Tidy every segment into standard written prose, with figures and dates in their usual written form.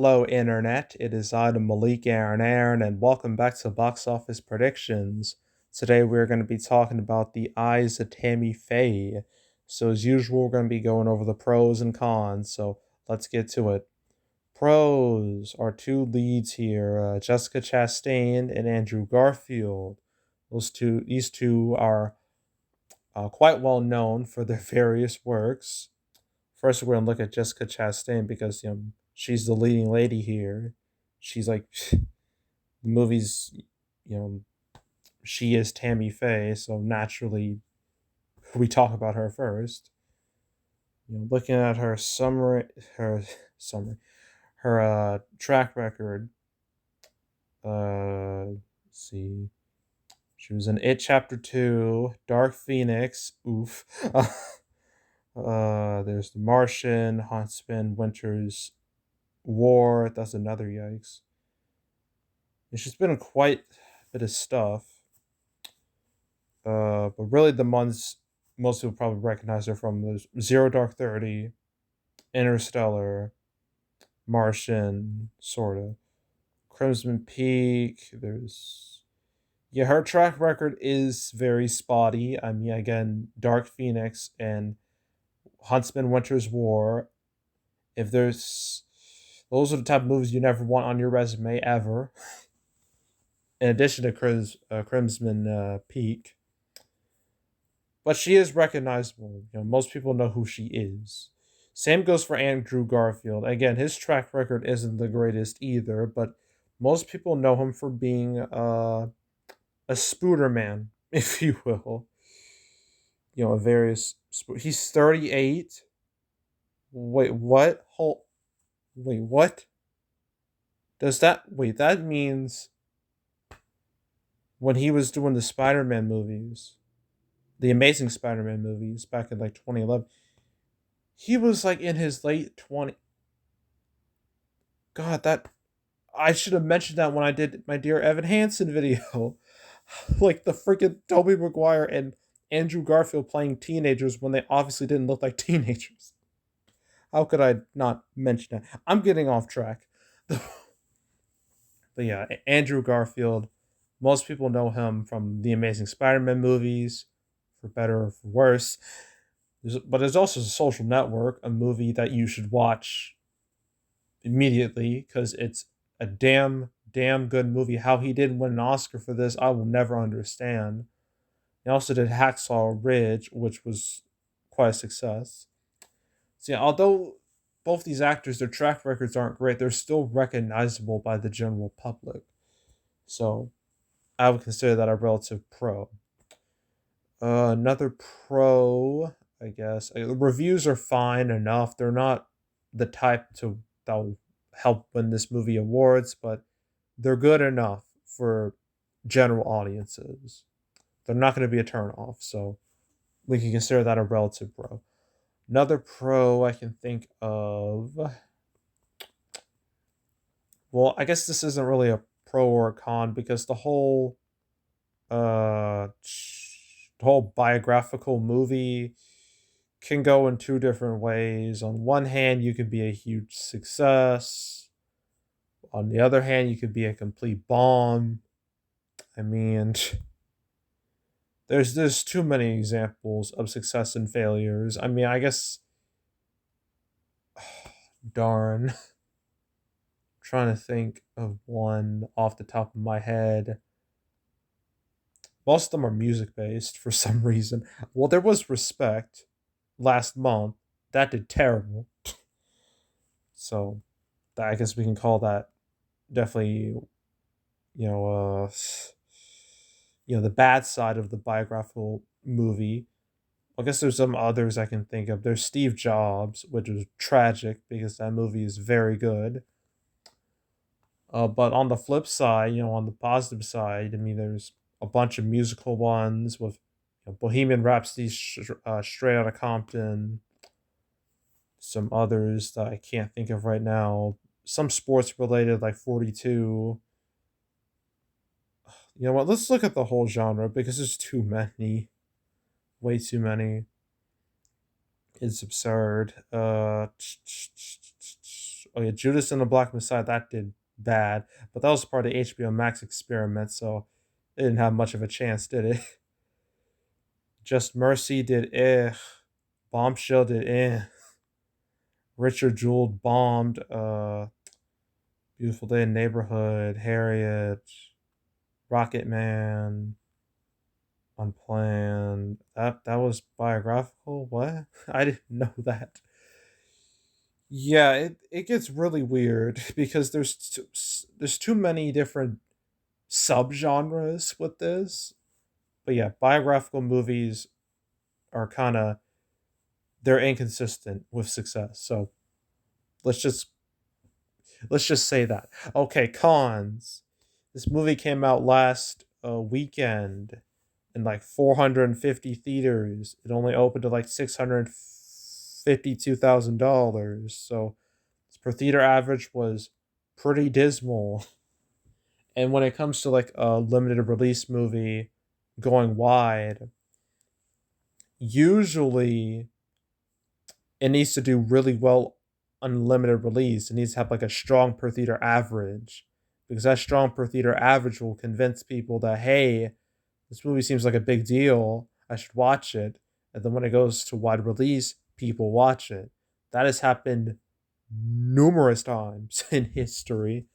Hello, Internet. It is I, the Malik Aaron, and welcome back to Box Office Predictions. Today, we're going to be talking about the Eyes of Tammy Faye. So, as usual, we're going to be going over the pros and cons. So, let's get to it. Pros are two leads here: Jessica Chastain and Andrew Garfield. These two are quite well known for their various works. First, we're gonna look at Jessica Chastain because she's the leading lady here. She's like the movie's, you know, she is Tammy Faye, so naturally we talk about her first. Looking at her summary, her track record. Let's see, she was in It Chapter 2, Dark Phoenix. Oof. There's The Martian, Huntsman, Winter's War. That's another yikes. And she's been in quite a bit of stuff. But really, the ones most people probably recognize her from was Zero Dark 30, Interstellar, Martian, sorta. Crimson Peak. Yeah, her track record is very spotty. I mean, again, Dark Phoenix and Huntsman Winter's War. If there's Those are the type of movies you never want on your resume ever. In addition to Crimson Peak, but she is recognizable. Most people know who she is. Same goes for Andrew Garfield. Again, his track record isn't the greatest either, but most people know him for being a spooter man, if you will. He's 38. Wait, what? Wait, what? That means when he was doing the Spider-Man movies, the Amazing Spider-Man movies back in like 2011, he was like in his late 20. God, that I should have mentioned that when I did my Dear Evan Hansen video. Like the freaking Tobey Maguire and Andrew Garfield playing teenagers when they obviously didn't look like teenagers. How could I not mention that? I'm getting off track. But yeah, Andrew Garfield, most people know him from the Amazing Spider-Man movies, for better or for worse. But there's also a Social Network, a movie that you should watch immediately because it's a damn good movie. How he didn't win an Oscar for this, I will never understand. He also did Hacksaw Ridge, which was quite a success. So yeah, although both these actors, their track records aren't great, they're still recognizable by the general public. So I would consider that a relative pro. Another pro, I guess. The reviews are fine enough. They're not the type that'll help win this movie awards, but they're good enough for general audiences. They're not going to be a turnoff, so we can consider that a relative pro. Another pro I can think of. Well, I guess this isn't really a pro or a con because uh the whole biographical movie can go in two different ways. On one hand, you could be a huge success. On the other hand, you could be a complete bomb. I mean, there's too many examples of success and failures. I mean, I guess darn. Trying to think of one off the top of my head. Most of them are music based for some reason. Well, there was Respect last month. That did terrible. So I guess we can call that definitely, you know, uh, the bad side of the biographical movie. I guess there's some others I can think of. There's Steve Jobs, which was tragic because that movie is very good. But on the flip side, on the positive side, I mean, there's a bunch of musical ones with Bohemian Rhapsody, Straight Outta Compton, some others that I can't think of right now. Some sports related, like 42. You know what? Let's look at the whole genre because there's too many. Way too many. It's absurd. Oh yeah, Judas and the Black Messiah, that did bad, but that was part of the HBO Max experiment, so it didn't have much of a chance, did it? Just Mercy did Bombshell did Richard Jewell bombed. Beautiful Day in Neighborhood, Harriet, Rocket Man, Unplanned. That was biographical. What? I didn't know that. Yeah, it gets really weird because there's too many different subgenres with this. But yeah, biographical movies are kind of they're inconsistent with success. So let's just let's just say that. Okay, cons. This movie came out last weekend in like 450 theaters. It only opened to like $652,000. So its per theater average was pretty dismal. And when it comes to like a limited release movie going wide, usually it needs to do really well on limited release. It needs to have like a strong per theater average because that strong per theater average will convince people that hey, this movie seems like a big deal. I should watch it. And then when it goes to wide release, people watch it. That has happened numerous times in history,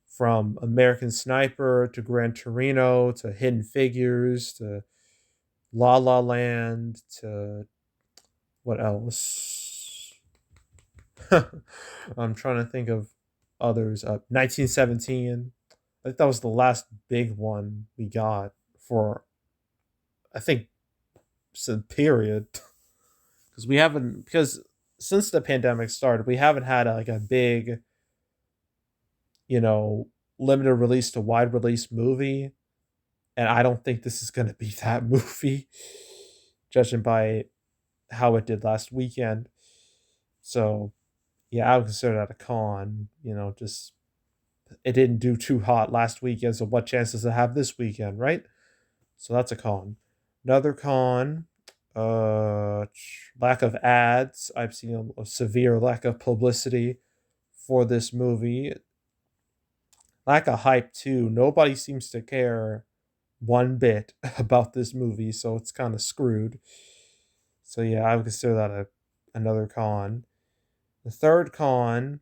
from American Sniper to Gran Torino to Hidden Figures to La La Land to what else? I'm trying to think of others. 1917. I think that was the last big one we got for, I think, some period. Because we haven't, because since the pandemic started, we haven't had like a big, you know, limited release to wide release movie. And I don't think this is going to be that movie, judging by how it did last weekend. So, yeah, I would consider that a con. Just it didn't do too hot last weekend, so what chance does it have this weekend, right? So that's a con. Another con, lack of ads. I've seen a severe lack of publicity for this movie. Lack of hype too. Nobody seems to care one bit about this movie, so it's kind of screwed. So yeah, I would consider that another con. The third con,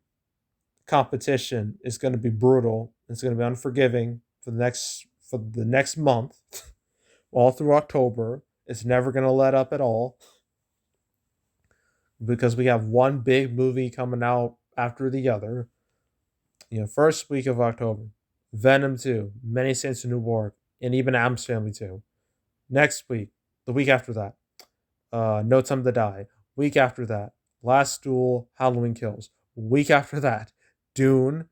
competition is going to be brutal. It's going to be unforgiving for the next month, all through October. It's never going to let up at all because we have one big movie coming out after the other. First week of October, Venom 2, Many Saints of Newark, and even Adam's Family 2. Next week, the week after that, No Time to Die. Week after that, Last Duel, Halloween Kills. Week after that, Dune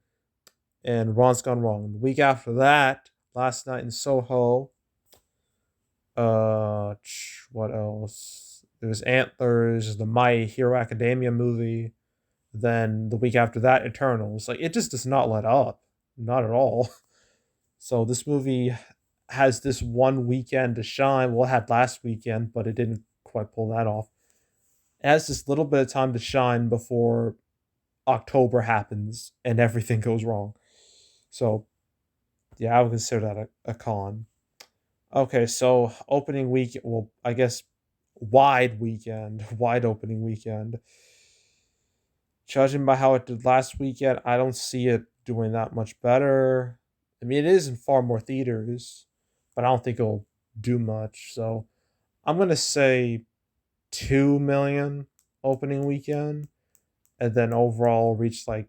and Ron's Gone Wrong. The week after that, Last Night in Soho. What else? There's Antlers, the My Hero Academia movie. Then the week after that, Eternals. Like, it just does not let up. Not at all. So this movie has this one weekend to shine. Well, it had last weekend, but it didn't quite pull that off. It has this little bit of time to shine before October happens and everything goes wrong. So, yeah, I would consider that a con. Okay, so opening week, well, I guess wide weekend, wide opening weekend. Judging by how it did last weekend, I don't see it doing that much better. I mean, it is in far more theaters, but I don't think it'll do much. So I'm gonna say 2 million opening weekend, and then overall reach like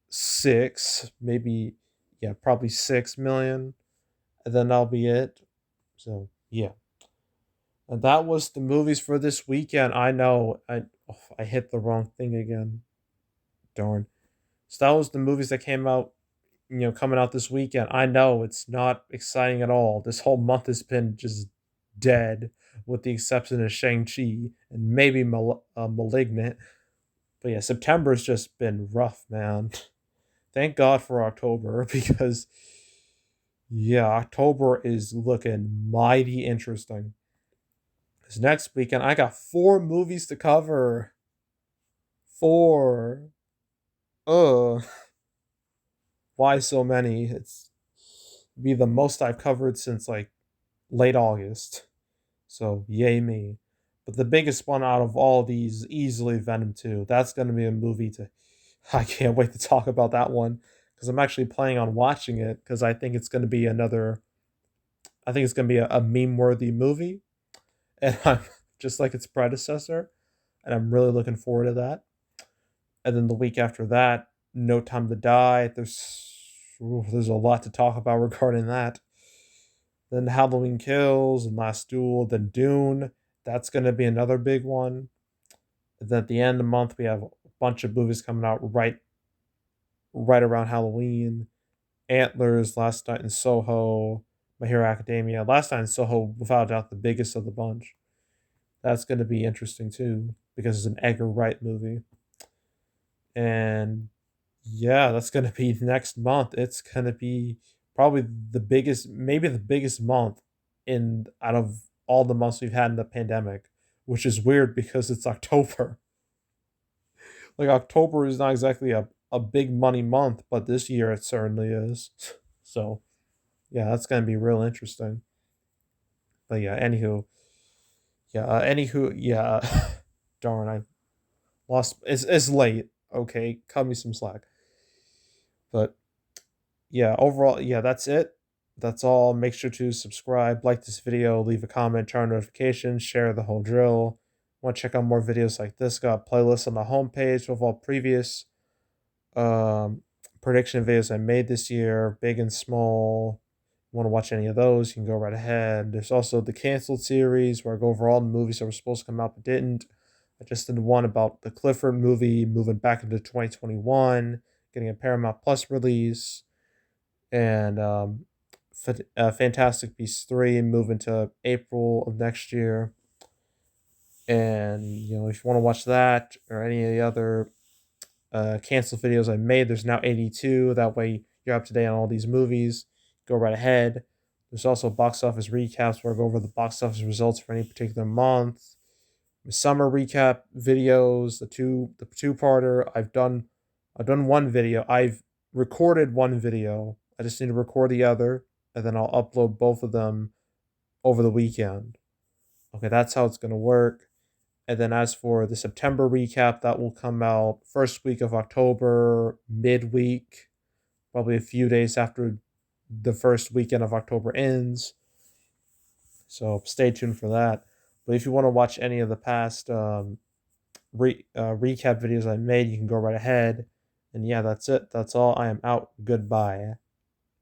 six, maybe, yeah, probably 6 million, and then that'll be it. So yeah, and that was the movies for this weekend. I know I hit the wrong thing again. Darn. So that was the movies that came out, coming out this weekend. I know it's not exciting at all. This whole month has been just dead, with the exception of Shang-Chi and maybe Malignant. But yeah, September's just been rough, man. Thank God for October because, yeah, October is looking mighty interesting. Because next weekend, I got 4 movies to cover. 4. Ugh, why so many? It's be the most I've covered since like late August. So yay me. But the biggest one out of all these easily Venom 2. That's gonna be a movie to I can't wait to talk about that one because I'm actually planning on watching it because I think it's gonna be another I think it's gonna be a meme worthy movie. And I'm just like its predecessor. And I'm really looking forward to that. And then the week after that, No Time to Die. There's a lot to talk about regarding that. Then Halloween Kills and Last Duel, then Dune. That's going to be another big one. And then at the end of the month, we have a bunch of movies coming out right around Halloween. Antlers, Last Night in Soho, My Hero Academia. Last Night in Soho, without a doubt, the biggest of the bunch. That's going to be interesting too because it's an Edgar Wright movie. And yeah, that's going to be next month. It's going to be probably the biggest, maybe the biggest month in out of all the months we've had in the pandemic, which is weird because it's October. Like October is not exactly a big money month, but this year it certainly is. So yeah, that's going to be real interesting. But yeah, yeah. Darn, I lost. It's late. Okay, cut me some slack. But yeah, overall, yeah, that's it. That's all. Make sure to subscribe, like this video, leave a comment, turn on notifications, share the whole drill. Want to check out more videos like this? Got playlists on the homepage with all previous um, prediction videos I made this year, big and small. Want to watch any of those? You can go right ahead. There's also the canceled series where I go over all the movies that were supposed to come out but didn't. I just did one about the Clifford movie moving back into 2021, getting a Paramount Plus release, and Fantastic Beasts 3 moving to April of next year. And if you want to watch that or any of the other canceled videos I made, there's now 82. That way you're up to date on all these movies. Go right ahead. There's also box office recaps where I go over the box office results for any particular month. Summer recap videos, the two-parter. I've done one video. I've recorded one video. I just need to record the other, and then I'll upload both of them over the weekend. Okay, that's how it's gonna work. And then as for the September recap, that will come out first week of October, midweek, probably a few days after the first weekend of October ends. So stay tuned for that. But if you want to watch any of the past recap videos I made, you can go right ahead. And yeah, that's it. That's all. I am out. Goodbye.